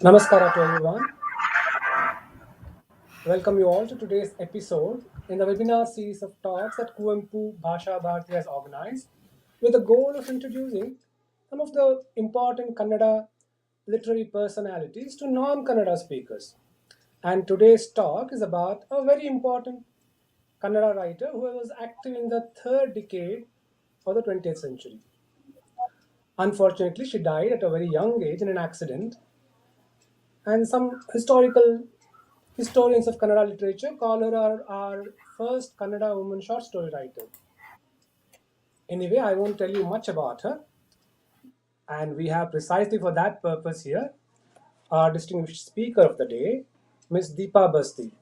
Namaskara to everyone. Welcome you all to today's episode in the webinar series of talks that Kuvempu Bhasha Bharati has organized with the goal of introducing some of the important Kannada literary personalities to non-Kannada speakers. And today's talk is about a very important Kannada writer who was active in the third decade of the 20th century. Unfortunately, she died at a very young age in an accident, and some historians of Kannada literature call her our first Kannada woman short story writer. Anyway, I won't tell you much about her, and we have precisely for that purpose here our distinguished speaker of the day, Miss Deepa Basti.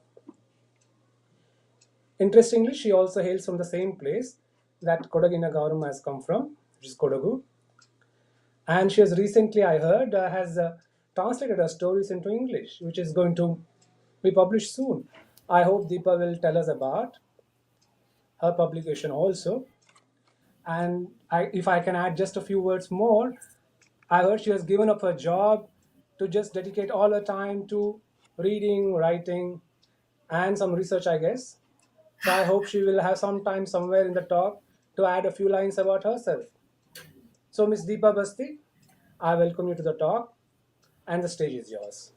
Interestingly, she also hails from the same place that Kodagina Gauram has come from, which is Kodagu, and she has recently, I heard, has translated her stories into English, which is going to be published soon. I hope Deepa will tell us about her publication also. And if I can add just a few words more, I heard she has given up her job to just dedicate all her time to reading, writing, and some research, I guess. So I hope she will have some time somewhere in the talk to add a few lines about herself. So, Miss Deepa Basti, I welcome you to the talk, and the stage is yours.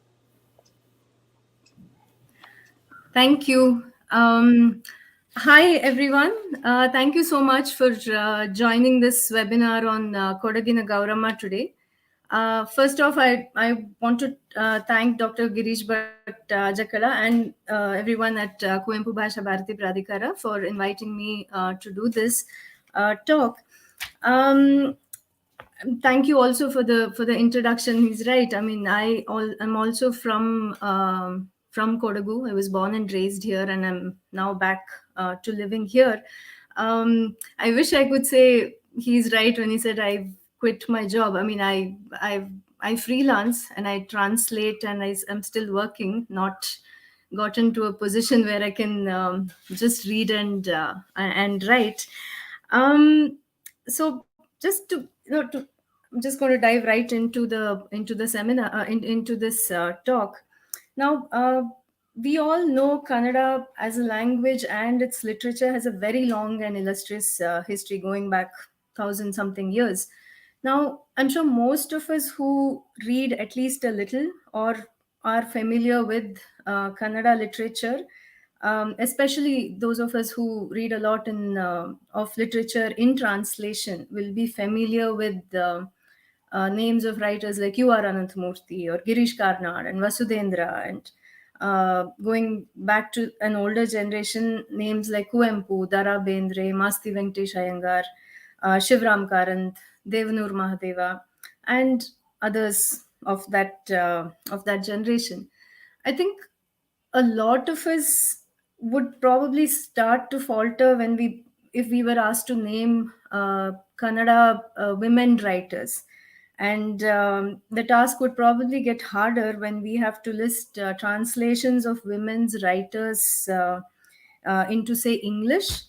Thank you. Hi, everyone. Thank you so much for joining this webinar on Kodagina Gaurama today. First off, I want to thank Dr. Girish Bhatt Jakala and everyone at Kuvempu Bhasha Bharati Pradhikara for inviting me to do this talk. Thank you also for the introduction. He's right. I mean, I'm also from Kodagu. I was born and raised here, and I'm now back to living here. I wish I could say he's right when he said I've quit my job. I mean, I freelance and I translate, and I'm still working. Not gotten to a position where I can just read and write. So just I'm just going to dive right into the seminar into this talk. Now, we all know Kannada as a language and its literature has a very long and illustrious history going back thousand something years. Now, I'm sure most of us who read at least a little or are familiar with Kannada literature, especially those of us who read a lot in of literature in translation, will be familiar with names of writers like U.R. Ananthamurthy or Girish Karnad and Vasudendra, and going back to an older generation, names like Kuvempu, Dara Bendre, Masti Venkatesh Iyengar, Shivram Karanth, Devanur Mahadeva, and others of that generation. I think a lot of us would probably start to falter when we if we were asked to name Kannada women writers, and the task would probably get harder when we have to list translations of women's writers into, say, English.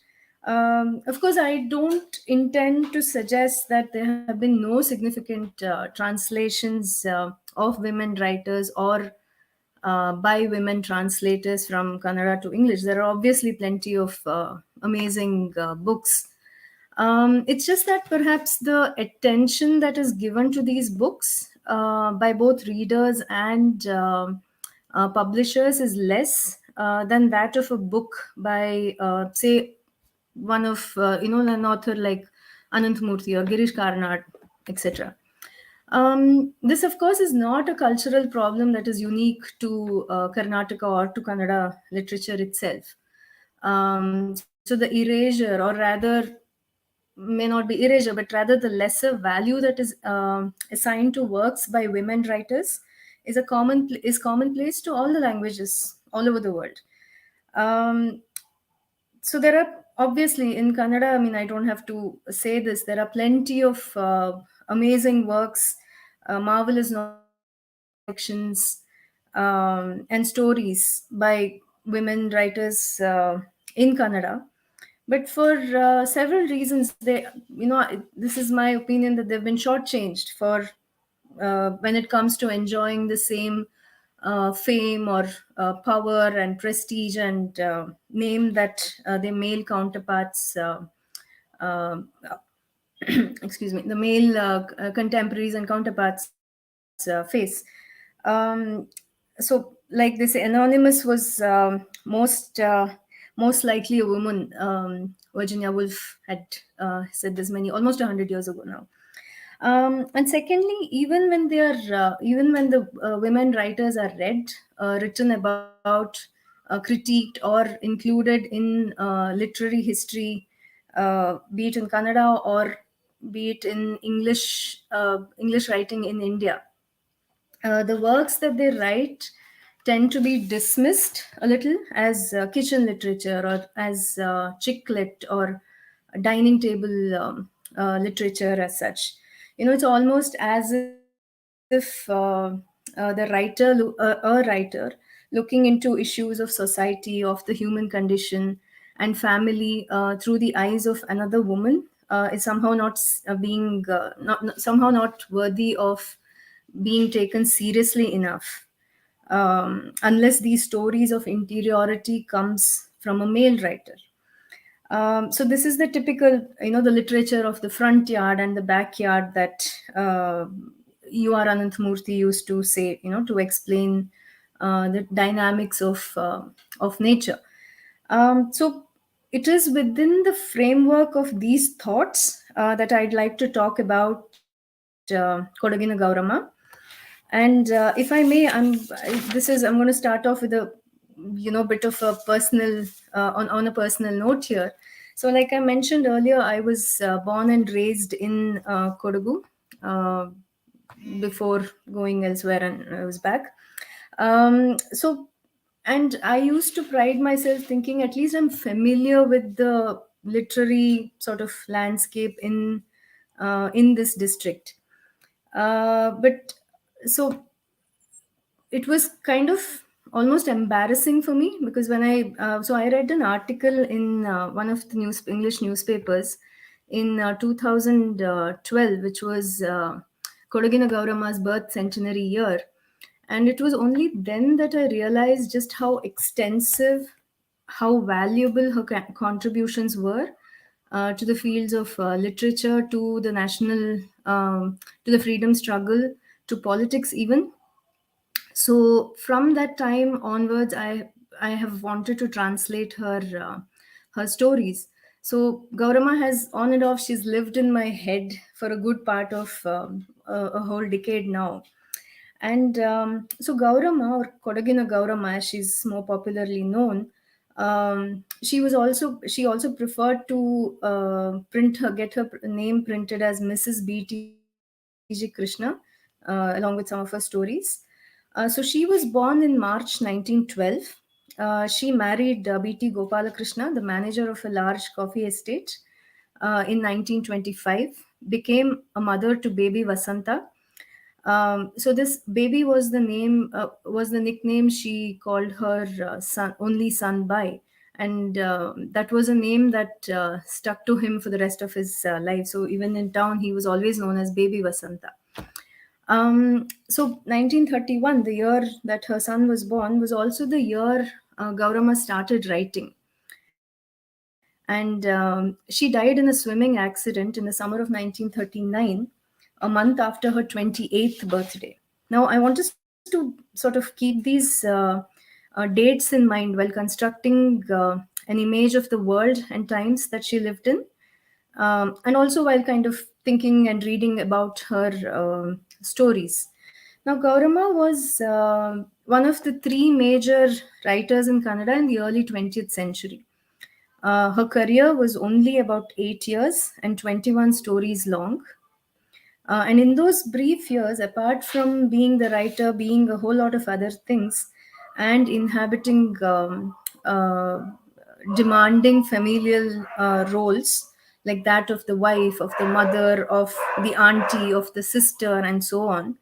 Of course, I don't intend to suggest that there have been no significant translations of women writers or by women translators from Kannada to English. There are obviously plenty of amazing books. It's just that perhaps the attention that is given to these books by both readers and publishers is less than that of a book by, say, one of an author like Ananthamurthy or Girish Karnad, etc. This, of course, is not a cultural problem that is unique to Karnataka or to Kannada literature itself. So the erasure, or rather, may not be erasure, but rather the lesser value that is assigned to works by women writers is commonplace to all the languages all over the world. Um, so there are obviously in Kannada, I mean, I don't have to say this, there are plenty of amazing works, marvelous non-fictions, and stories by women writers in Kannada. But for several reasons, this is my opinion, that they've been shortchanged for when it comes to enjoying the same fame or power and prestige and name that their male counterparts uh, excuse me, the male contemporaries and counterparts face. So like this, Anonymous was most likely a woman. Virginia Woolf had said this almost 100 years ago now. And secondly, even when the women writers are written about, critiqued, or included in literary history, be it in Kannada or be it in English writing in India, the works that they write tend to be dismissed a little as kitchen literature, or as chick lit, or dining table literature as such. It's almost as if a writer looking into issues of society, of the human condition and family through the eyes of another woman, is somehow not being somehow not worthy of being taken seriously enough, unless these stories of interiority comes from a male writer. So this is the typical, the literature of the front yard and the backyard that U.R. Ananthamurthy used to say, to explain the dynamics of nature. So it is within the framework of these thoughts that I'd like to talk about Kodagina Gaurama. And if I may, I'm going to start off with a bit of a personal on a personal note here. So like I mentioned earlier, I was born and raised in Kodagu uh, before going elsewhere, and I was back. So, and I used to pride myself thinking at least I'm familiar with the literary sort of landscape in this district. But so it was kind of almost embarrassing for me, because when I read an article in one of the English newspapers in 2012, which was Kodagina Gaurama's birth centenary year. And it was only then that I realized just how extensive, how valuable her contributions were to the fields of literature, to the national, to the freedom struggle, to politics even. So from that time onwards, I have wanted to translate her stories. So Gaurama has on and off, she's lived in my head for a good part of a whole decade now. And so Gaurama, or Kodagina Gaurama, as she's more popularly known, she also preferred to get her name printed as Mrs. B.T.G. Krishna, along with some of her stories. So she was born in March 1912. She married B.T. Gopalakrishna, the manager of a large coffee estate, in 1925, became a mother to baby Vasanta. So this baby was the nickname she called her only son by, and that was a name that stuck to him for the rest of his life. So even in town, he was always known as Baby Vasanta. So 1931, the year that her son was born, was also the year Gaurama started writing. And she died in a swimming accident in the summer of 1939, a month after her 28th birthday. Now, I want us to sort of keep these dates in mind while constructing an image of the world and times that she lived in, and also while kind of thinking and reading about her stories. Now, Gaurama was one of the three major writers in Kannada in the early 20th century. Her career was only about 8 years and 21 stories long. And in those brief years, apart from being the writer, being a whole lot of other things, and inhabiting demanding familial roles like that of the wife, of the mother, of the auntie, of the sister, and so on,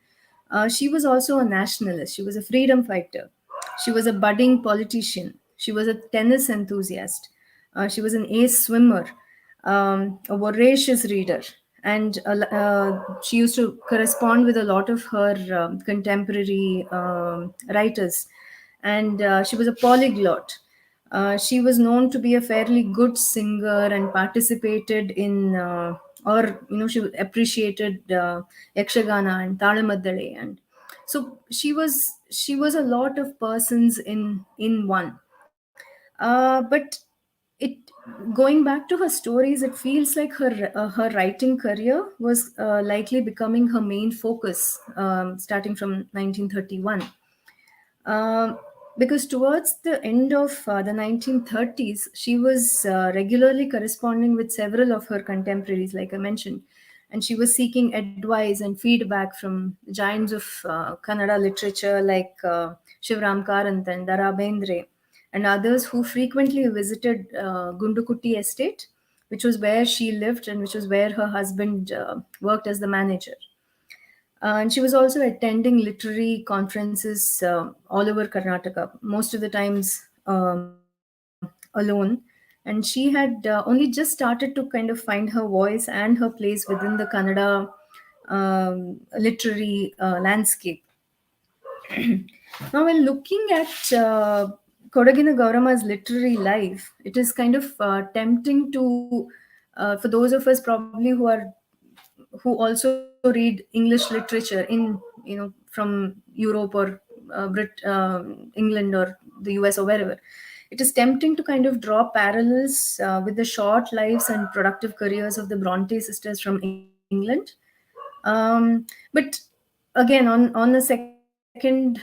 she was also a nationalist. She was a freedom fighter. She was a budding politician. She was a tennis enthusiast. She was an ace swimmer, a voracious reader, and she used to correspond with a lot of her contemporary writers, and she was a polyglot. She was known to be a fairly good singer and participated in, or she appreciated yakshagana and talamaddale, and so she was a lot of persons in one. But it going back to her stories, it feels like her writing career was likely becoming her main focus, starting from 1931. um, because towards the end of the 1930s, she was regularly corresponding with several of her contemporaries, like I mentioned, and she was seeking advice and feedback from giants of Kannada literature like Shivram Karant and Dara Bendre, and others who frequently visited Gundukutti estate, which was where she lived and which was where her husband worked as the manager. And she was also attending literary conferences all over Karnataka, most of the times alone. And she had only just started to kind of find her voice and her place within the Kannada literary landscape. Now, when looking at Kodagina Gaurama's literary life, it is kind of tempting to, for those of us probably who also read English literature from Europe or England or the US or wherever. It is tempting to kind of draw parallels with the short lives and productive careers of the Bronte sisters from England. But again, on the second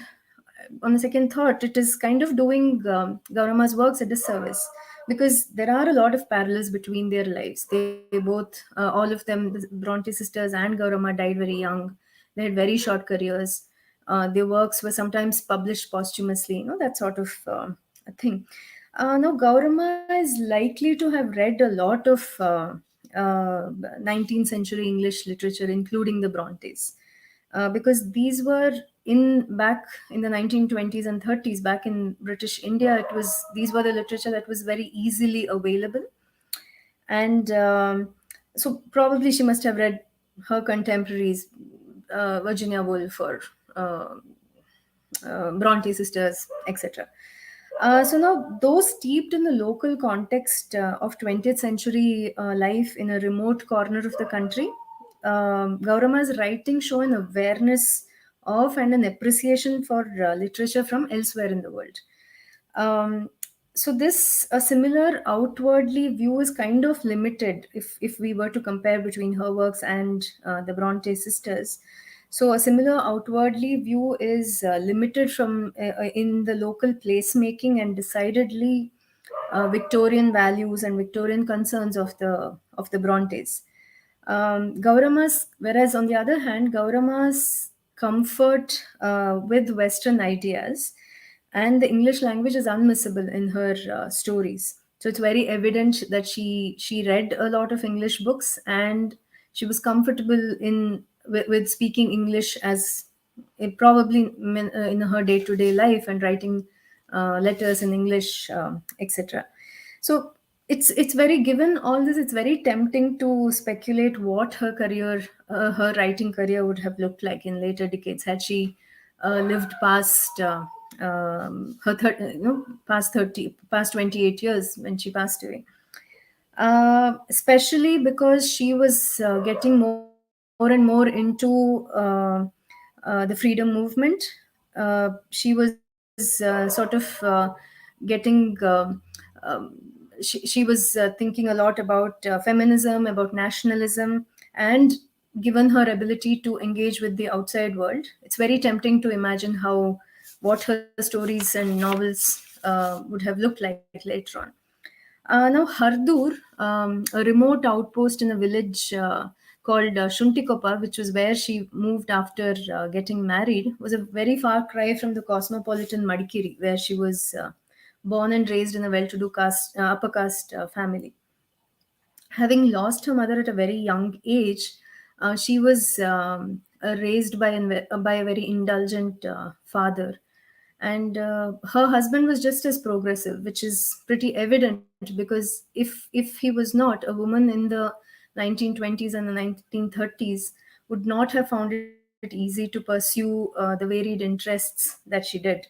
thought, it is kind of doing Gaurama's works a disservice, because there are a lot of parallels between their lives. They both, all of them, the Bronte sisters and Gaurama, died very young. They had very short careers. Their works were sometimes published posthumously, that sort of a thing. Now, Gaurama is likely to have read a lot of 19th century English literature, including the Brontes, because these were in back in the 1920s and 30s, back in British India. These were the literature that was very easily available, and so probably she must have read her contemporaries, Virginia Woolf or uh, Bronte sisters, etc. So now, though steeped in the local context of 20th century life in a remote corner of the country, Gaurama's writing show an awareness of and an appreciation for literature from elsewhere in the world. Um, so this a similar outwardly view is kind of limited if we were to compare between her works and the Bronte sisters. So a similar outwardly view is limited from in the local placemaking and decidedly Victorian values and Victorian concerns of the Brontes. Whereas on the other hand, Gaurama's comfort with Western ideas and the English language is unmissable in her stories. So it's very evident that she read a lot of English books, and she was comfortable with speaking English as in her day to day life, and writing letters in English, etc. So it's very, given all this, it's very tempting to speculate what her writing career would have looked like in later decades had she lived past past 28 years when she passed away. Especially because she was getting more and more into the freedom movement. She was sort of getting. She was thinking a lot about feminism, about nationalism, and given her ability to engage with the outside world, it's very tempting to imagine what her stories and novels would have looked like later on. Now, Hardur, a remote outpost in a village called Shuntikopa, which was where she moved after getting married, was a very far cry from the cosmopolitan Madikeri, where she was born and raised in a well-to-do upper caste family. Having lost her mother at a very young age, she was raised by a very indulgent father, and her husband was just as progressive, which is pretty evident, because if he was not, a woman in the 1920s and the 1930s would not have found it easy to pursue the varied interests that she did.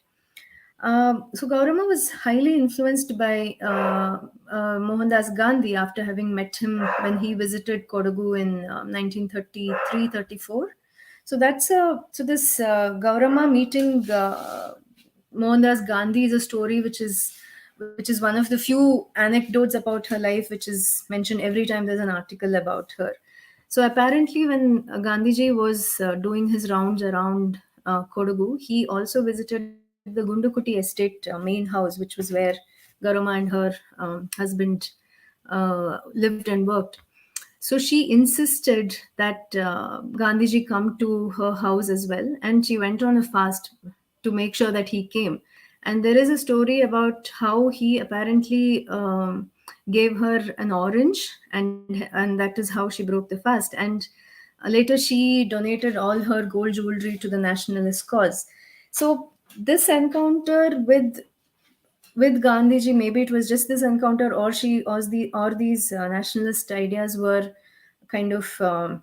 So Gaurama was highly influenced by Mohandas Gandhi after having met him when he visited Kodagu in 1933-34. So this Gaurama meeting Mohandas Gandhi is a story which is one of the few anecdotes about her life which is mentioned every time there's an article about her. So apparently, when Gandhiji was doing his rounds around Kodagu, he also visited the Gundukuti estate main house, which was where Garama and her husband lived and worked. So she insisted that Gandhiji come to her house as well, and she went on a fast to make sure that he came. And there is a story about how he apparently gave her an orange, and that is how she broke the fast. And later she donated all her gold jewelry to the nationalist cause. So this encounter with Gandhiji, maybe it was just this encounter, or these nationalist ideas were kind of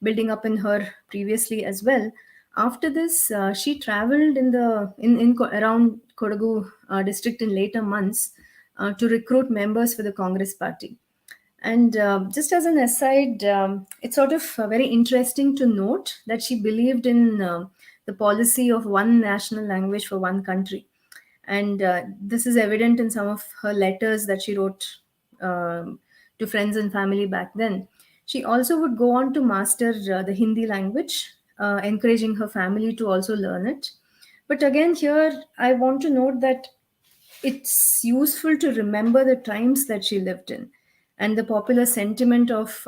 building up in her previously as well. After this, she traveled around Kodagu district in later months to recruit members for the Congress party. And just as an aside, it's sort of very interesting to note that she believed in the policy of one national language for one country. And this is evident in some of her letters that she wrote to friends and family back then. She also would go on to master the Hindi language, encouraging her family to also learn it. But again, here I want to note that it's useful to remember the times that she lived in and the popular sentiment of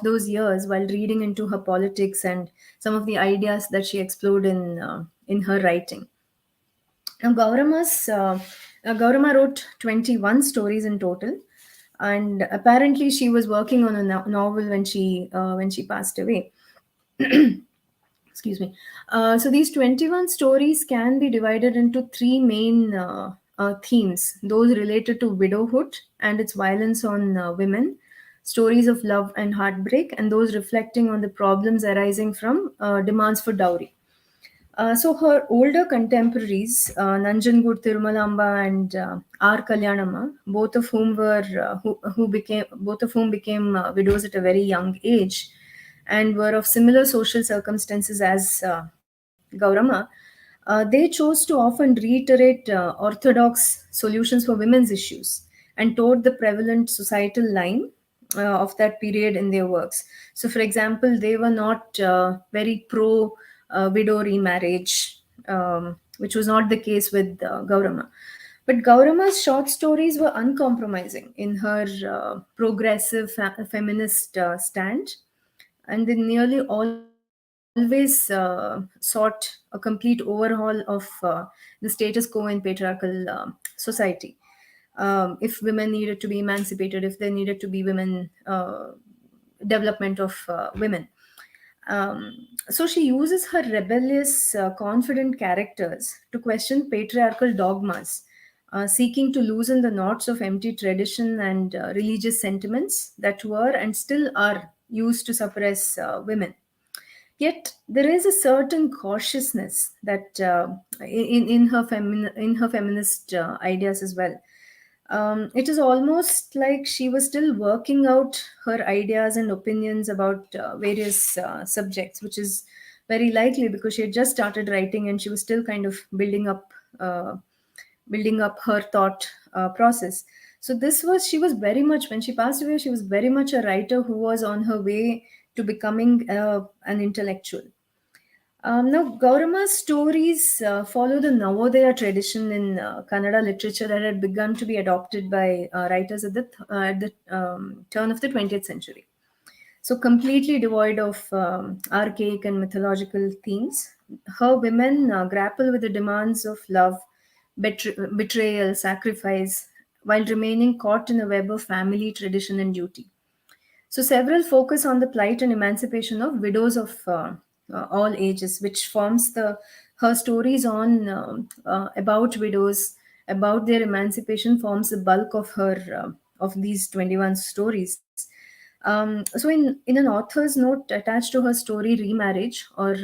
those years while reading into her politics and some of the ideas that she explored in her writing. Now, Gaurama wrote 21 stories in total, and apparently she was working on a novel when she passed away. Excuse me. So these 21 stories can be divided into three main themes: those related to widowhood and its violence on women, stories of love and heartbreak, and those reflecting on the problems arising from demands for dowry. So her older contemporaries, Nanjangur Tirumalamba and R. Kalyanamma, both of whom became widows at a very young age, and were of similar social circumstances as Gaurama, they chose to often reiterate orthodox solutions for women's issues and toward the prevalent societal line of that period in their works. So, for example, they were not very pro widow remarriage, which was not the case with Gaurama. But Gaurama's short stories were uncompromising in her progressive feminist stand, and they nearly always sought a complete overhaul of the status quo in patriarchal society. If women needed to be emancipated, if there needed to be women development of women. So she uses her rebellious, confident characters to question patriarchal dogmas, seeking to loosen the knots of empty tradition and religious sentiments that were and still are used to suppress women. Yet there is a certain cautiousness that in her feminist ideas as well. It is almost like she was still working out her ideas and opinions about various subjects, which is very likely because she had just started writing and she was still kind of building up her thought process. So she was very much, when she passed away, she was very much a writer who was on her way to becoming an intellectual. Now, Gaurama's stories follow the Navodaya tradition in Kannada literature that had begun to be adopted by writers at the turn of the 20th century. So, completely devoid of archaic and mythological themes, her women grapple with the demands of love, betrayal, sacrifice, while remaining caught in a web of family, tradition, and duty. So several focus on the plight and emancipation of widows of all ages, which forms the her stories on about widows, about their emancipation forms the bulk of her of these 21 stories. So, in an author's note attached to her story, Remarriage or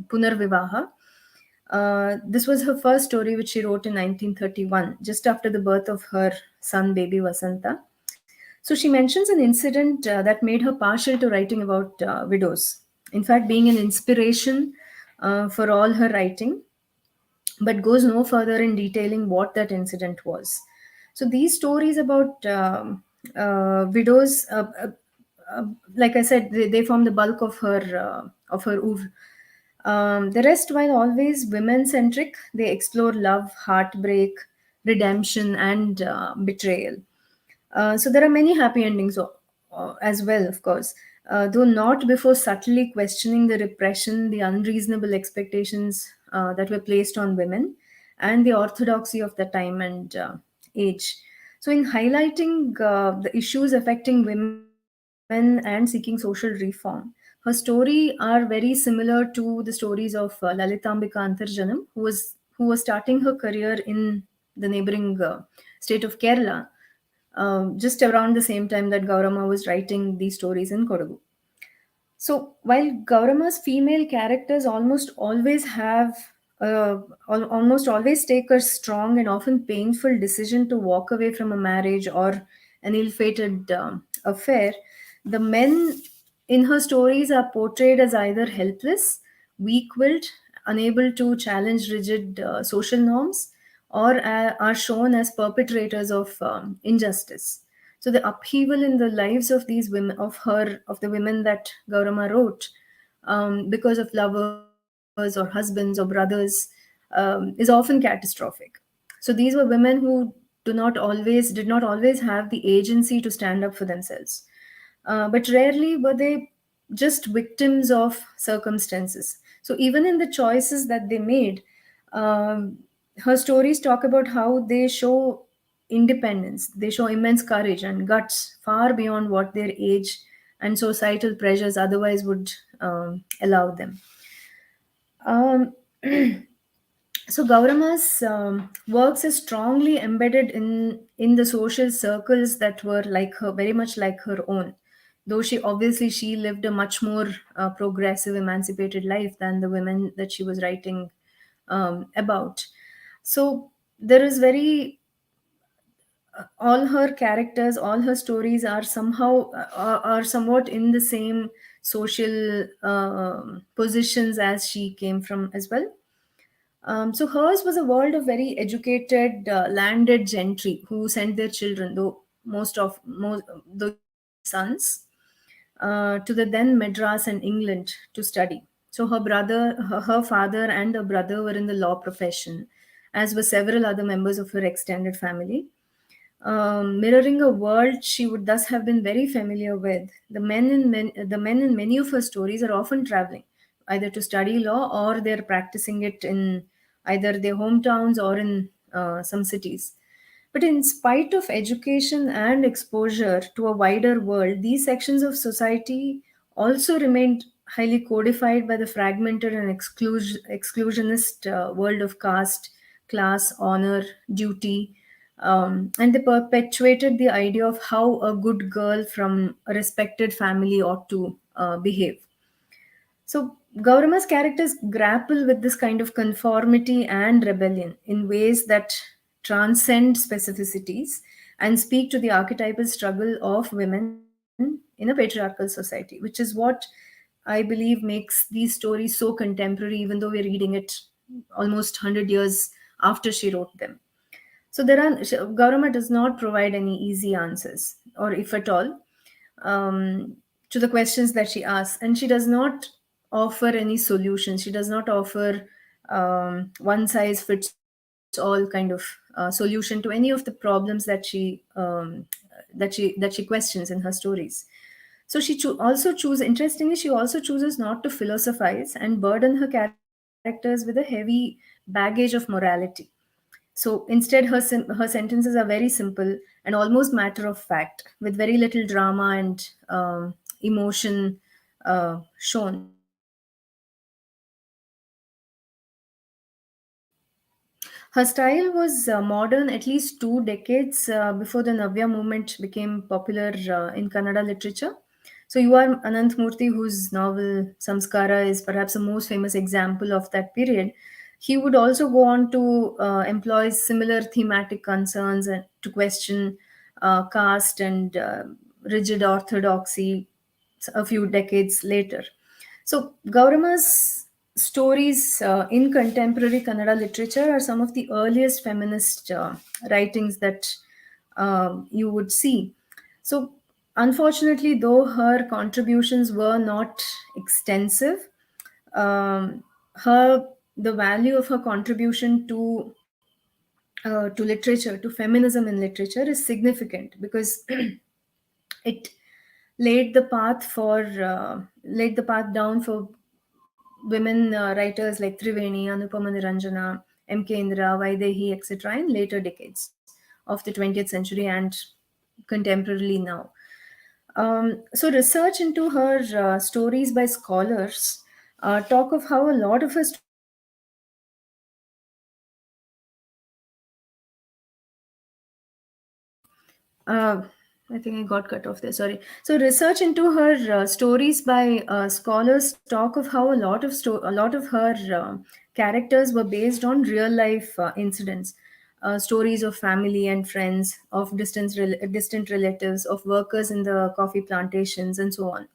Punarvivaha, this was her first story, which she wrote in 1931, just after the birth of her son, baby Vasanta. So, she mentions an incident that made her partial to writing about widows. In fact, being an inspiration for all her writing, but goes no further in detailing what that incident was. So these stories about widows, uh, like I said, they form the bulk of her oeuvre. The rest, while always women centric, they explore love, heartbreak, redemption, and betrayal. So there are many happy endings as well, of course, though not before subtly questioning the repression, the unreasonable expectations that were placed on women, and the orthodoxy of the time and age. So, in highlighting the issues affecting women and seeking social reform, her story are very similar to the stories of Lalitambika Antarjanam, who was starting her career in the neighboring state of Kerala, just around the same time that Gaurama was writing these stories in Kodagu. So while Gaurama's female characters almost always take a strong and often painful decision to walk away from a marriage or an ill-fated affair, the men in her stories are portrayed as either helpless, weak-willed, unable to challenge rigid social norms, or are shown as perpetrators of injustice. So the upheaval in the lives of these women, of the women that Gaurama wrote, because of lovers or husbands or brothers, is often catastrophic. So these were women who did not always have the agency to stand up for themselves, but rarely were they just victims of circumstances. So even in the choices that they made, um, her stories talk about how they show independence, they show immense courage and guts far beyond what their age and societal pressures otherwise would allow them. Um, so Gaurama's works is strongly embedded in the social circles that were like her, very much like her own. Though she lived a much more progressive, emancipated life than the women that she was writing about. So there is very all her characters, all her stories are are somewhat in the same social positions as she came from as well. So hers was a world of very educated, landed gentry who sent their children, though usually sons, to the then Madras and England to study. So her father and her brother were in the law profession, as were several other members of her extended family, mirroring a world she would thus have been very familiar with. The men in many of her stories are often traveling, either to study law or they're practicing it in either their hometowns or in some cities. But in spite of education and exposure to a wider world, these sections of society also remained highly codified by the fragmented and exclusionist world of caste, class, honor, duty, and they perpetuated the idea of how a good girl from a respected family ought to behave. So Gaurama's characters grapple with this kind of conformity and rebellion in ways that transcend specificities and speak to the archetypal struggle of women in a patriarchal society, which is what I believe makes these stories so contemporary, even though we're reading it almost 100 years after she wrote them. So Gaurama does not provide any easy answers, or if at all, um, to the questions that she asks, and she does not offer any solutions. She does not offer one size fits all kind of solution to any of the problems that she questions in her stories. So also choose interestingly, she also chooses not to philosophize and burden her characters with a heavy baggage of morality. So instead, her sentences are very simple and almost matter of fact, with very little drama and emotion shown. Her style was modern at least 2 decades before the Navya movement became popular in Kannada literature. So, you are Anantmurthy, whose novel Samskara is perhaps the most famous example of that period. He would also go on to employ similar thematic concerns and to question caste and rigid orthodoxy a few decades later. So, Gaurama's stories in contemporary Kannada literature are some of the earliest feminist writings that you would see. So, unfortunately, though her contributions were not extensive, um, her the value of her contribution to literature, to feminism in literature, is significant because it laid the path down for women writers like Triveni, Anupama Niranjana, M.K. Indira, Vaidehi, etc. in later decades of the 20th century and contemporarily now. So, research into her stories by scholars talk of how a lot of her stories were published in Uh, I think I got cut off there. Sorry. So, research into her stories by scholars talk of how a lot of her characters were based on real life incidents, stories of family and friends, of distant relatives, of workers in the coffee plantations, and so on.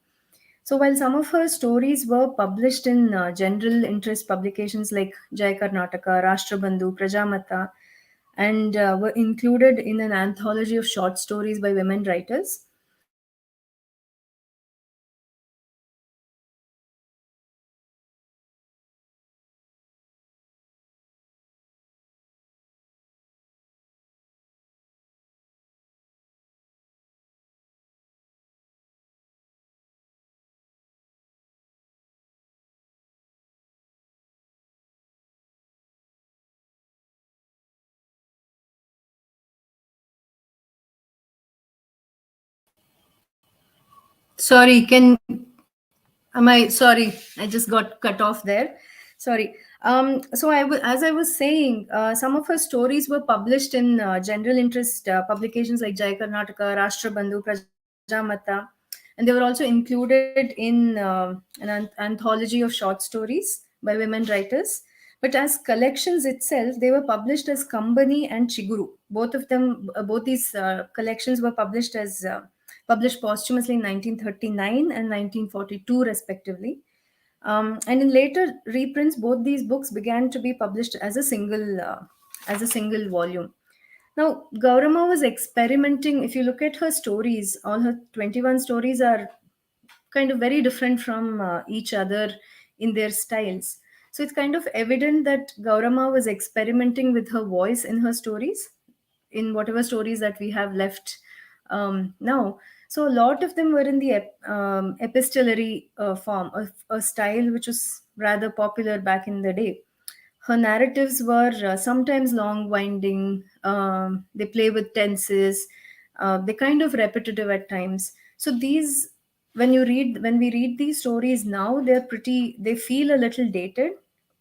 So, while some of her stories were published in general interest publications like Jai Karnataka, Rashtrabandhu, Prajamata, and were included in an anthology of short stories by women writers, Gaurama herself published Sorry, can am I sorry? I just got cut off there. Sorry. So as I was saying, some of her stories were published in general interest publications like Jai Karnataka, Rashtrabandhu, Prajamata, and they were also included in an anthology of short stories by women writers. But as collections itself, they were published as Kambani and Chiguru. Both of them, both these collections were published posthumously in 1939 and 1942, respectively. And in later reprints, both these books began to be published as a single volume. Now, Gaurama was experimenting. If you look at her stories, all her 21 stories are kind of very different from each other in their styles. So it's kind of evident that Gaurama was experimenting with her voice in her stories, in whatever stories that we have left now. So a lot of them were in the epistolary form, a style which was rather popular back in the day. Her narratives were sometimes long winding, they play with tenses, they kind of repetitive at times. So these when we read these stories now, they feel a little dated.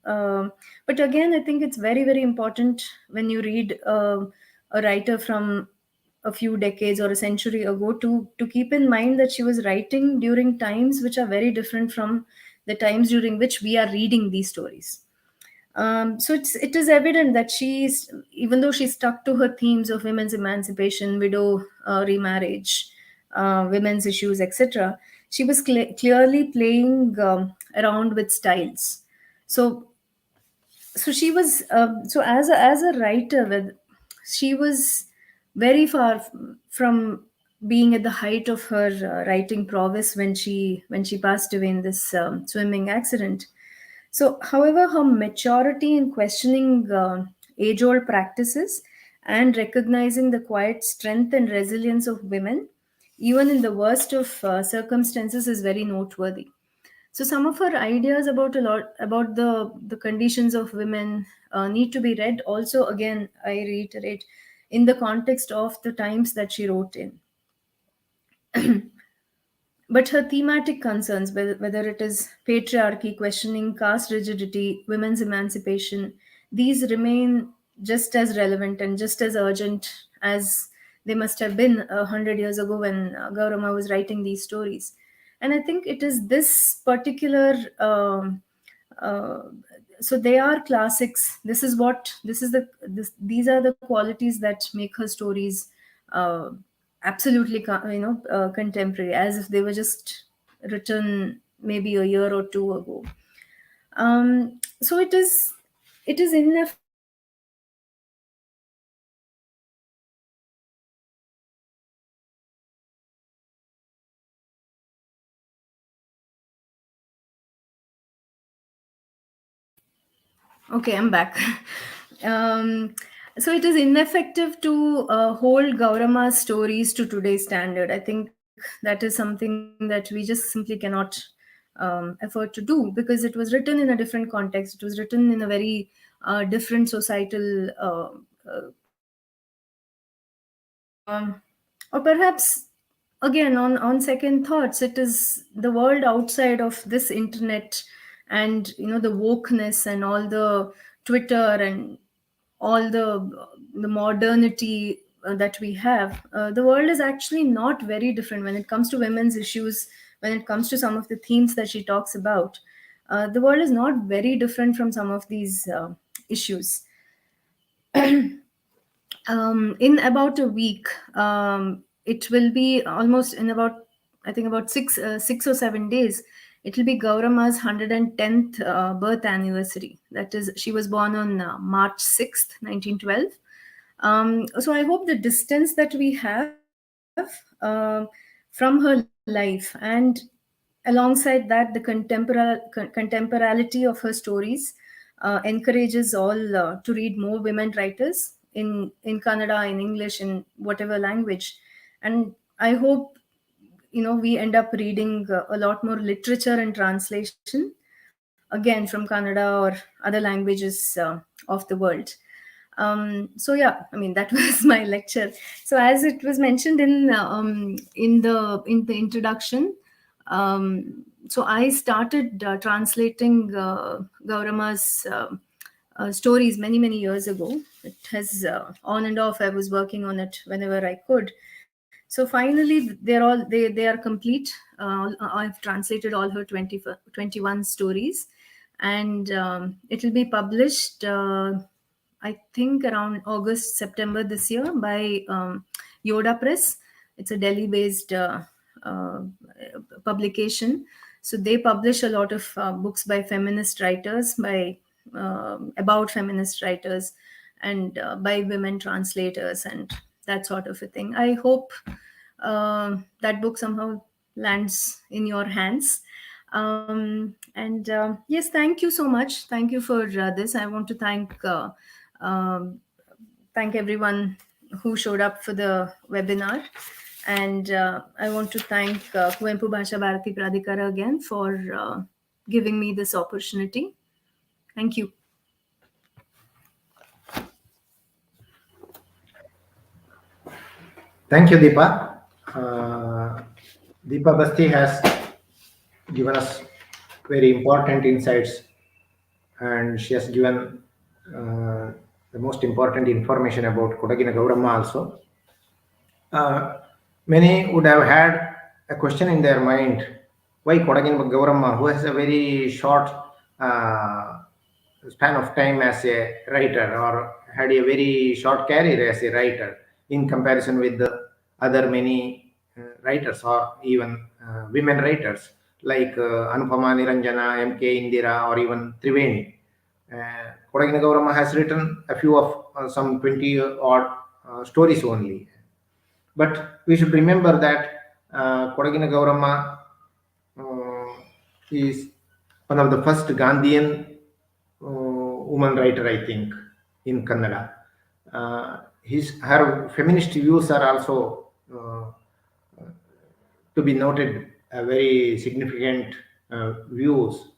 But again, I think it's very very important when you read a writer from a few decades or a century ago to keep in mind that she was writing during times which are very different from the times during which we are reading these stories. So it is evident that she's, even though she stuck to her themes of women's emancipation, widow remarriage, women's issues, etc., she was clearly playing around with styles. So she was as a writer, with she was very far from being at the height of her writing prowess when she passed away in this swimming accident. So, however, her maturity in questioning age old practices and recognizing the quiet strength and resilience of women, even in the worst of circumstances, is very noteworthy. So, some of her ideas about a lot about the conditions of women need to be read. Also, again, I reiterate, in the context of the times that she wrote in. But her thematic concerns, whether it is patriarchy, questioning caste rigidity, women's emancipation, these remain just as relevant and just as urgent as they must have been 100 years ago when Gaurama was writing these stories. And I think it is this particular uh, so they are classics. These are the qualities that make her stories uh, absolutely contemporary, as if they were just written maybe a year or two ago. So it is ineffective to hold Gaurama's stories to today's standard. I think that is something that okay, I'm back. um, so it is ineffective to hold Gaurama's stories to today's standard. I think that is something that we just simply cannot afford to do, because it was written in a different context. It was written in a very different societal or perhaps, again, on second thoughts, it is the world outside of this internet and the wokeness and all the Twitter and all the modernity that we have. The world is actually not very different when it comes to women's issues, when it comes to some of the themes that she talks about. The world is not very different from some of these issues. In about a week, it will be almost in about, I think, about 6 or 7 days. It will be Gaurama's 110th birth anniversary. That is, she was born on March 6th, 1912. So I hope the distance that we have from her life, and alongside that, the contemporality of her stories encourages all to read more women writers in Kannada, in English, in whatever language. And I hope we end up reading a lot more literature and translation, again, from Kannada or other languages of the world. So yeah, I mean, that was my lecture. So as it was mentioned in the introduction, so I started translating Gaurama's stories many years ago. It has on and off. I was working on it whenever I could. So finally, they are complete. I've translated all her 21 stories, and it will be published. I think around August, September this year by Yoda Press. It's a Delhi-based uh, publication. So they publish a lot of books by feminist writers, by about feminist writers, and by women translators, and that sort of a thing. I hope that book somehow lands in your hands. And yes, thank you so much. Thank you for this. I want to um, thank everyone who showed up for the webinar. And I want to thank Kuvempu Bhasha Bharati Pradhikara again for giving me this opportunity. Thank you. Thank you, Deepa. Deepa Basti has given us very important insights, and she has given the most important information about Kodagina Gaurama also. Many would have had a question in their mind, why Kodagina Gaurama, who has a very short span of time as a writer, or had a very short career as a writer in comparison with the other many writers, or even women writers like Anupama Niranjana, M.K. Indira, or even Triveni. Kodagina Gaurama has written a few of some 20 odd stories only. But we should remember that Kodagina Gaurama is one of the first Gandhian woman writer, I think, in Kannada. Her feminist views are also to be noted, very significant views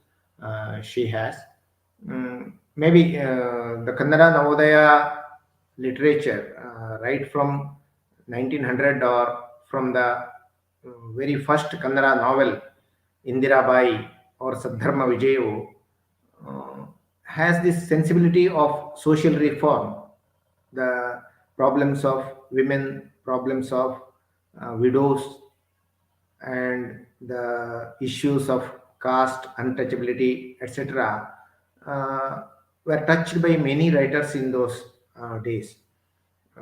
she has. Maybe the Kannada Navodaya literature, right from 1900 or from the very first Kannada novel, Indira Bai or Sadharma Vijayo, has this sensibility of social reform the problems of women, problems of widows, and the issues of caste, untouchability, etc., were touched by many writers in those days.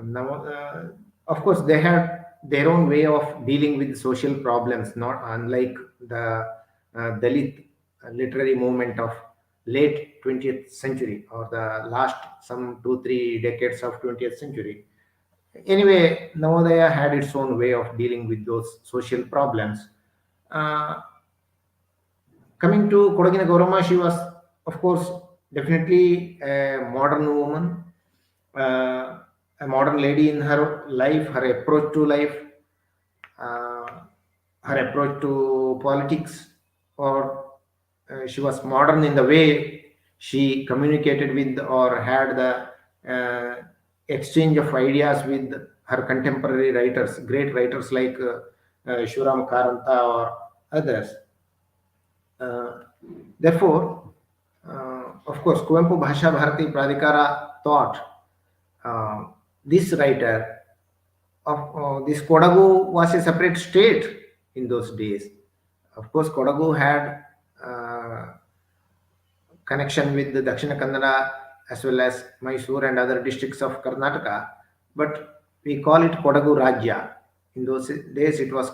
Now, of course, they had their own way of dealing with social problems, not unlike the Dalit literary movement of late 20th century or the last some 2-3 decades of 20th century. Anyway, Navodaya had its own way of dealing with those social problems. Uh, Coming to Kodagina Gaurama, she was, of course, definitely a modern woman, a modern lady in her life, her approach to life, uh, her approach to politics, or she was modern in the way she communicated with or had the exchange of ideas with her contemporary writers, great writers like Shivaram Karanta or others. Uh, Therefore, of course, Kuvempu Bhasha Bharati Pradhikara thought this writer of this Kodagu was a separate state in those days. Of course, Kodagu had connection with the Dakshina Kannada as well as Mysore and other districts of Karnataka, but we call it Kodagu Rajya. In those days, it was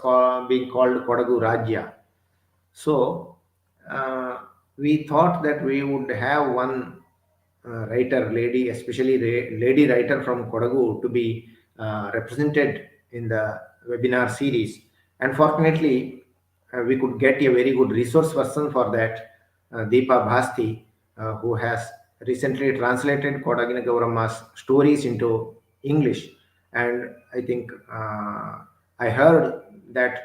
being called Kodagu Rajya. So we thought that we would have one writer, lady, especially lady writer from Kodagu, to be represented in the webinar series. Unfortunately, we could get a very good resource person for that, Deepa Bhasti, who has recently translated Kodagina Gaurama's stories into English. And I think I heard that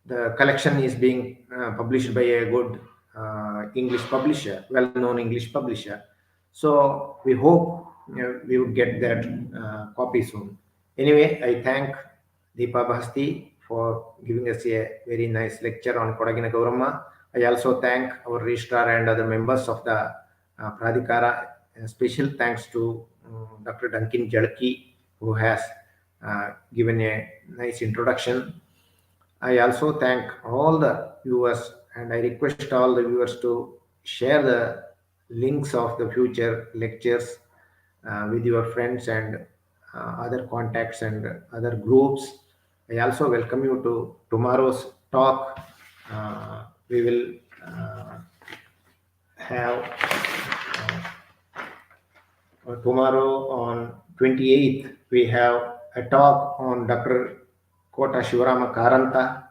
the collection is being published by a good English publisher, well-known English publisher. So we hope we would get that copy soon. Anyway, I thank Deepa Bhasti for giving us a very nice lecture on Kodagina Gaurama. I also thank our registrar and other members of the Pradhikara. Special thanks to Dr. Duncan Jalki, who has given a nice introduction. I also thank all the viewers, and I request all the viewers to share the links of the future lectures with your friends and other contacts and other groups. I also welcome you to tomorrow's talk. We will have tomorrow on 28th, we have a talk on Dr. Kota Shivarama Karanta.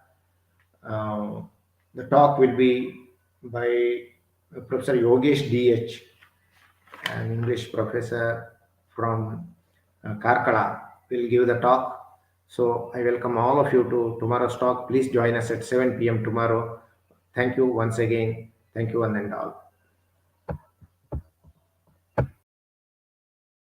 The talk will be by Professor Yogesh D.H., an English professor from Karkala, will give the talk. So I welcome all of you to tomorrow's talk. Please join us at 7 p.m. tomorrow. Thank you once again. Thank you one and all.